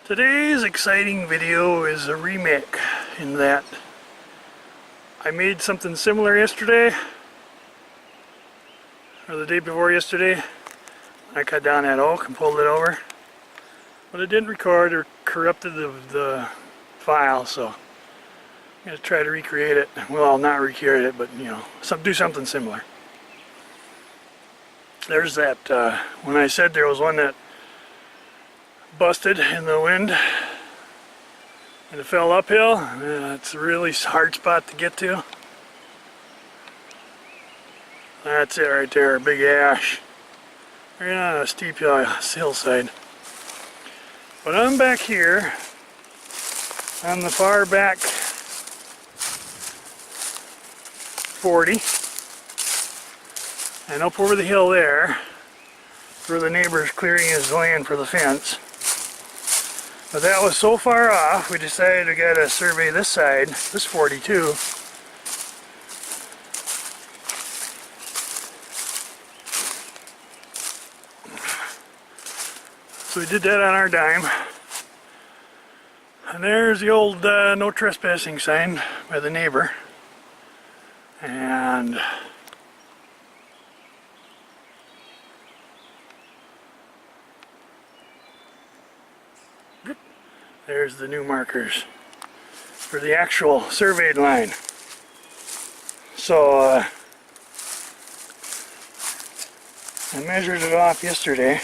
Today's exciting video is a remake in that I made something similar yesterday, or the day before yesterday. I cut down that oak and pulled it over, but it didn't record or corrupted the file, so I'm going to try to recreate it. Well, not recreate it, but do something similar. There's that, when I said there was one that busted in the wind and it fell uphill, it's a really hard spot to get to. That's it right there, big ash. Right on a steep hillside. But I'm back here on the far back 40 and up over the hill there where the neighbor's clearing his land for the fence. But that was so far off, we decided we got to survey this side, this 42. So we did that on our dime. And there's the old no trespassing sign by the neighbor. And there's the new markers for the actual surveyed line. So I measured it off yesterday.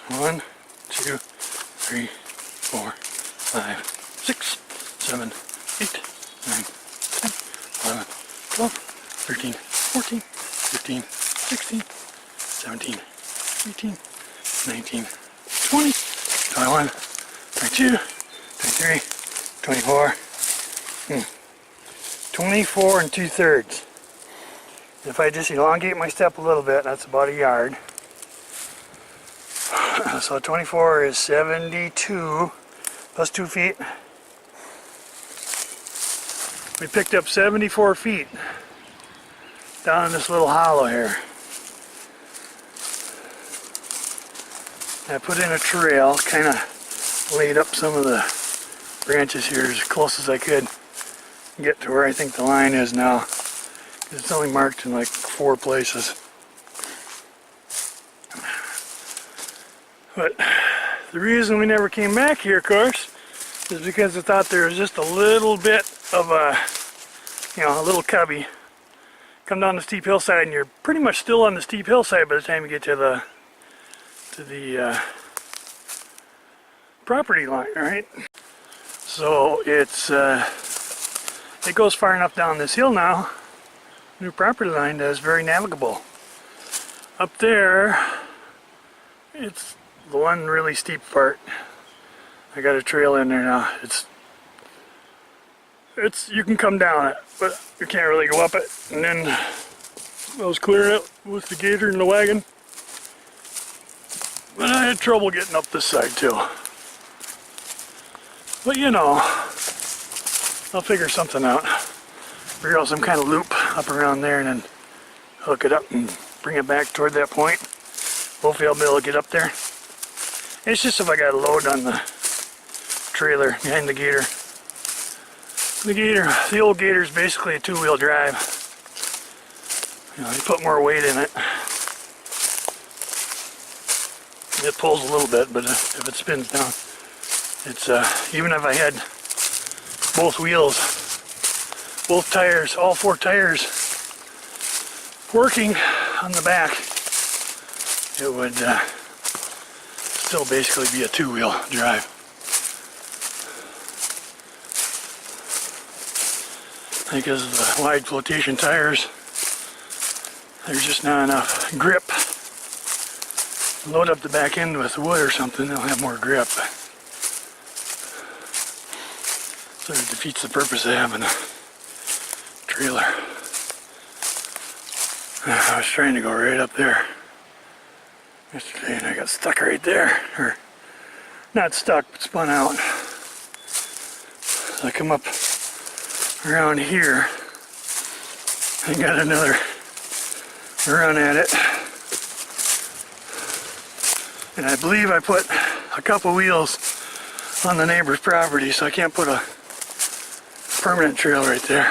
1, 2, 3, 4, 5, 6, 7, 8, 9, 10, 11, 12, 13, 14, 15, 16, 17, 18, 19, 20, 21, 22, 23, 24, 24 and 2/3. If I just elongate my step a little bit, that's about a yard. So 24 is 72 plus 2 feet. We picked up 74 feet down in this little hollow here. I put in a trail, kind of laid up some of the branches here as close as I could get to where I think the line is now. It's only marked in like 4 places. But the reason we never came back here, of course, is because I thought there was just a little bit of a little cubby. Come down the steep hillside and you're pretty much still on the steep hillside by the time you get to the property line, right? So it goes far enough down this hill now. New property line that is very navigable. Up there, it's the one really steep part. I got a trail in there now. It's you can come down it, but you can't really go up it. And then I was clearing it with the gator and the wagon, but I had trouble getting up this side too. But I'll figure something out. Figure out some kind of loop up around there and then hook it up and bring it back toward that point. Hopefully I'll be able to get up there. It's just if I got a load on the trailer behind the gator. The old gator is basically a 2-wheel drive. You put more weight in it. It pulls a little bit, but if it spins down, it's even if I had both wheels, both tires, all 4 tires working on the back, it would still basically be a 2-wheel drive. Because of the wide flotation tires, there's just not enough grip. Load up the back end with wood or something, they'll have more grip. So it defeats the purpose of having a trailer. I was trying to go right up there yesterday and I got stuck right there. Or not stuck, but spun out. So I come up around here and got another run at it. And I believe I put a couple wheels on the neighbor's property, so I can't put a permanent trail right there.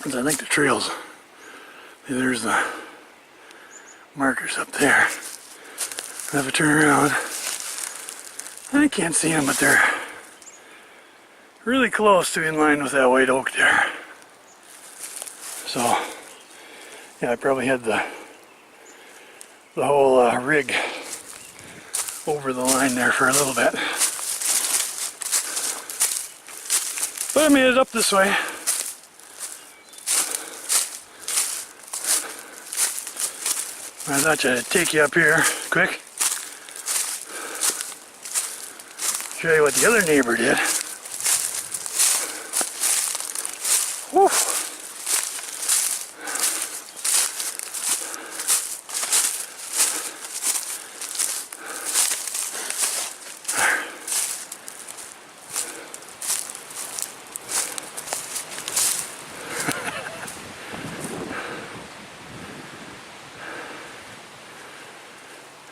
I think the trails, there's the markers up there. If I turn around, I can't see them, but they're really close to in line with that white oak there. So, yeah, I probably had the whole rig over the line there for a little bit. But I made it up this way. I thought I'd take you up here quick. Show you what the other neighbor did. Whew.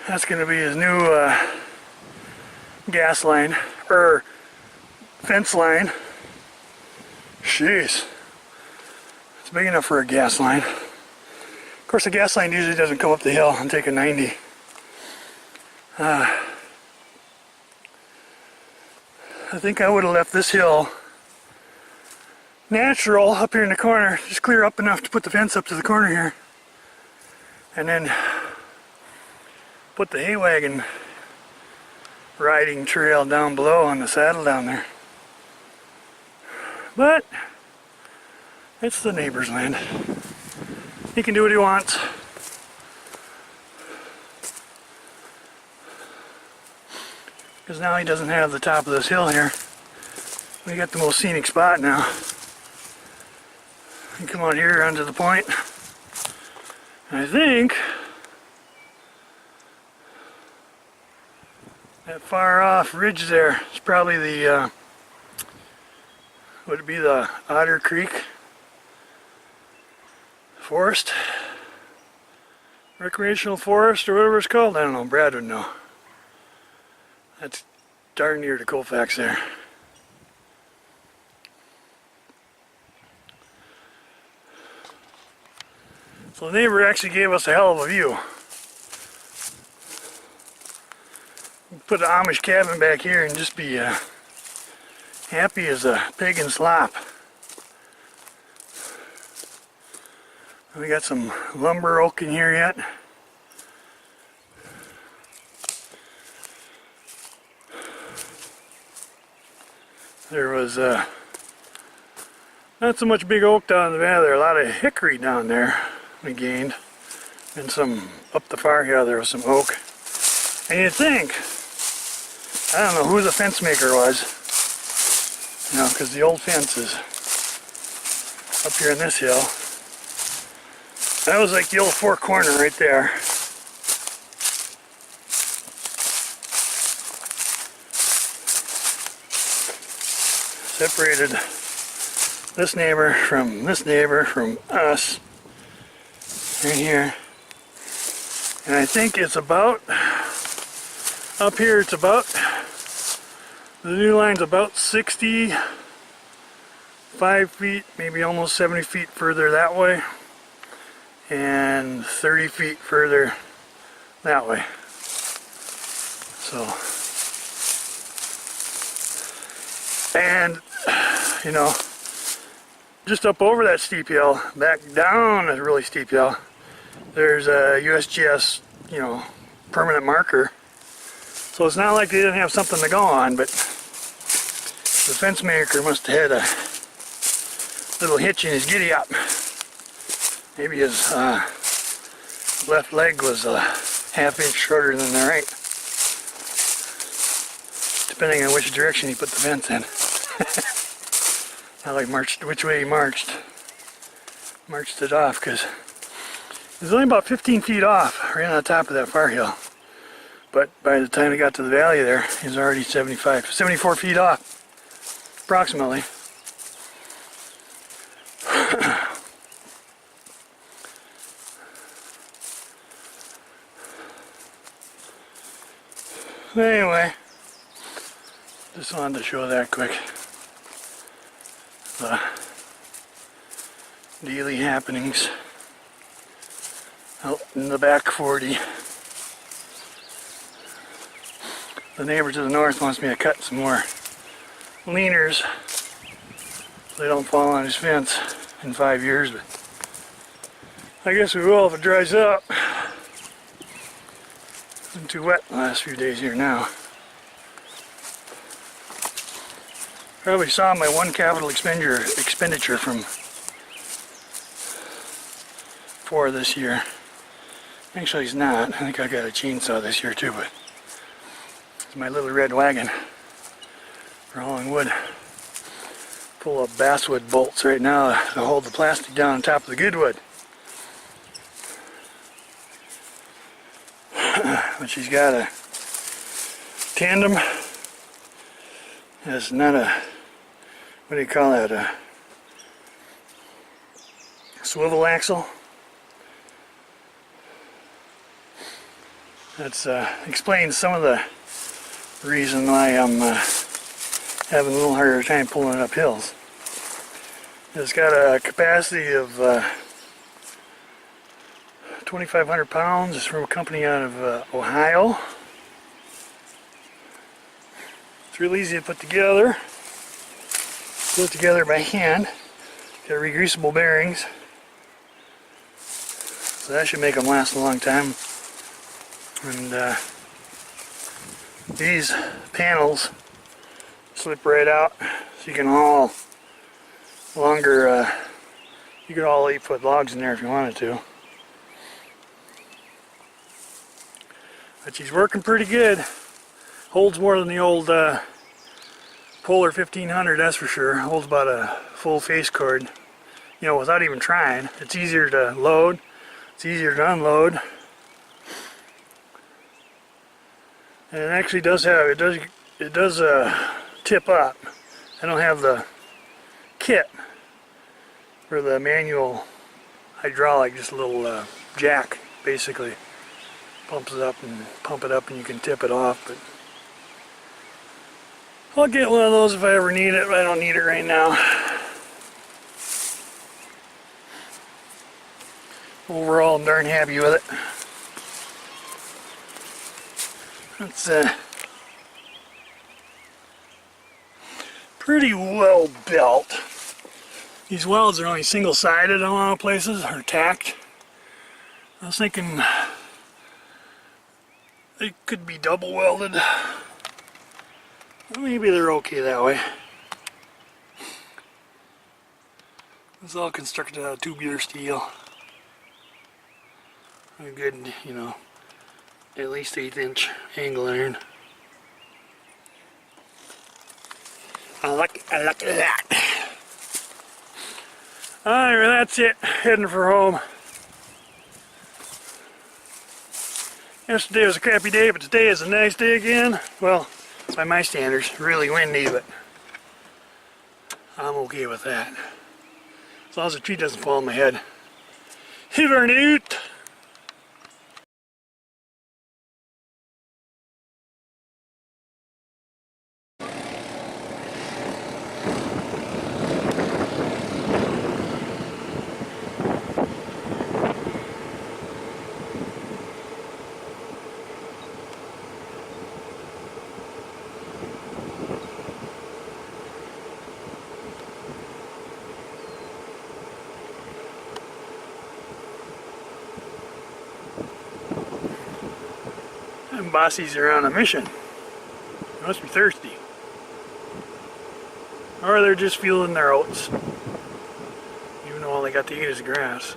That's going to be his new gas line, or fence line. Jeez. It's big enough for a gas line. Of course, a gas line usually doesn't come up the hill and take a 90. I think I would have left this hill natural up here in the corner, just clear up enough to put the fence up to the corner here. And then put the hay wagon riding trail down below on the saddle down there. But it's the neighbor's land. He can do what he wants. Because now he doesn't have the top of this hill here. We got the most scenic spot now. You come out here onto the point. And I think that far off ridge there is probably the, would it be the Otter Creek Forest? Recreational Forest or whatever it's called? I don't know, Brad would know. That's darn near to Colfax there. So the neighbor actually gave us a hell of a view. Put an Amish cabin back here and just be happy as a pig in slop. We got some lumber oak in here yet. There was not so much big oak down in the valley, there a lot of hickory down there we gained. And some up the far hill there was some oak. And you'd think, I don't know who the fence maker was, you know, because the old fence is up here in this hill. That was like the old four corner right there. Separated this neighbor from us right here. And I think it's about, up here it's about, the new line's about 65 feet, maybe almost 70 feet further that way, and 30 feet further that way. So, and, you know, just up over that steep hill, back down a really steep hill, there's a USGS, you know, permanent marker. So it's not like they didn't have something to go on, but the fence maker must have had a little hitch in his giddy up. Maybe his left leg was a half-inch shorter than the right, depending on which direction he put the fence in. I like marched which way he marched it off, because it was only about 15 feet off, right on the top of that far hill. But by the time he got to the valley there, he was already 74 feet off, approximately. Anyway, just wanted to show that quick. The daily happenings out in the back 40. The neighbor to the north wants me to cut some more leaners so they don't fall on his fence in 5 years, but I guess we will if it dries up. It's been too wet the last few days here now. Probably saw my one capital expenditure from 4 this year. Actually, it's not. I think I got a chainsaw this year too, but it's my little red wagon for hauling wood. Full of basswood bolts right now to hold the plastic down on top of the good wood. But she's got a tandem. It's not a, what do you call that, a swivel axle. That explains some of the reason why I'm having a little harder time pulling it up hills. It's got a capacity of 2,500 pounds. It's from a company out of Ohio. It's real easy to put together. Put it together by hand. Got regreasable bearings. So that should make them last a long time. And these panels slip right out, so you can haul longer, you could haul 8-foot logs in there if you wanted to. But she's working pretty good. Holds more than the old Polar 1500, that's for sure. Holds about a full face cord, you know, without even trying. It's easier to load, it's easier to unload. And it actually does have, it does tip up. I don't have the kit for the manual hydraulic, just a little jack basically. Pumps it up and pump it up and you can tip it off, but I'll get one of those if I ever need it, but I don't need it right now. Overall, I'm darn happy with it. It's pretty well built. These welds are only single-sided in a lot of places, or tacked. I was thinking they could be double welded. Well, maybe they're okay that way. It's all constructed out of tubular steel. A good, you know, at least 1/8" angle iron. I like that. Alright, well that's it. Heading for home. Yesterday was a crappy day, but today is a nice day again. Well, by my standards, really windy, but I'm okay with that. As long as the tree doesn't fall on my head. Hibernate! Them bossies are on a mission. They must be thirsty. Or they're just fueling their oats. Even though all they got to eat is grass.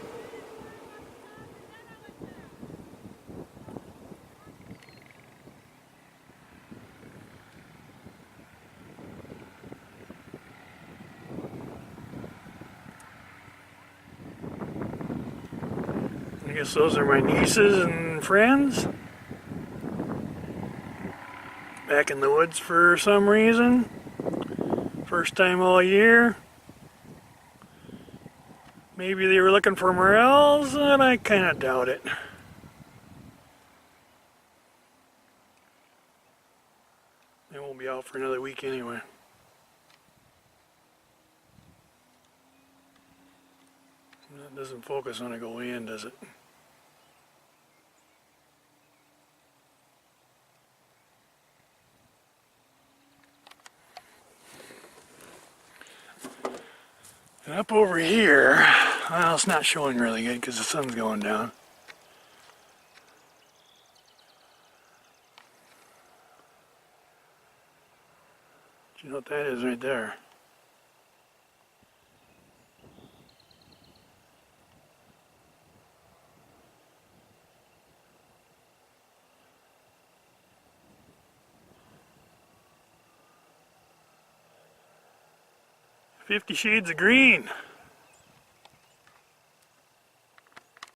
I guess those are my nieces and friends. Back in the woods for some reason. First time all year. Maybe they were looking for morels, and I kind of doubt it. It won't be out for another week anyway. That doesn't focus when I go in, does it? And up over here, well, it's not showing really good because the sun's going down. Do you know what that is right there? "50 Shades of Green."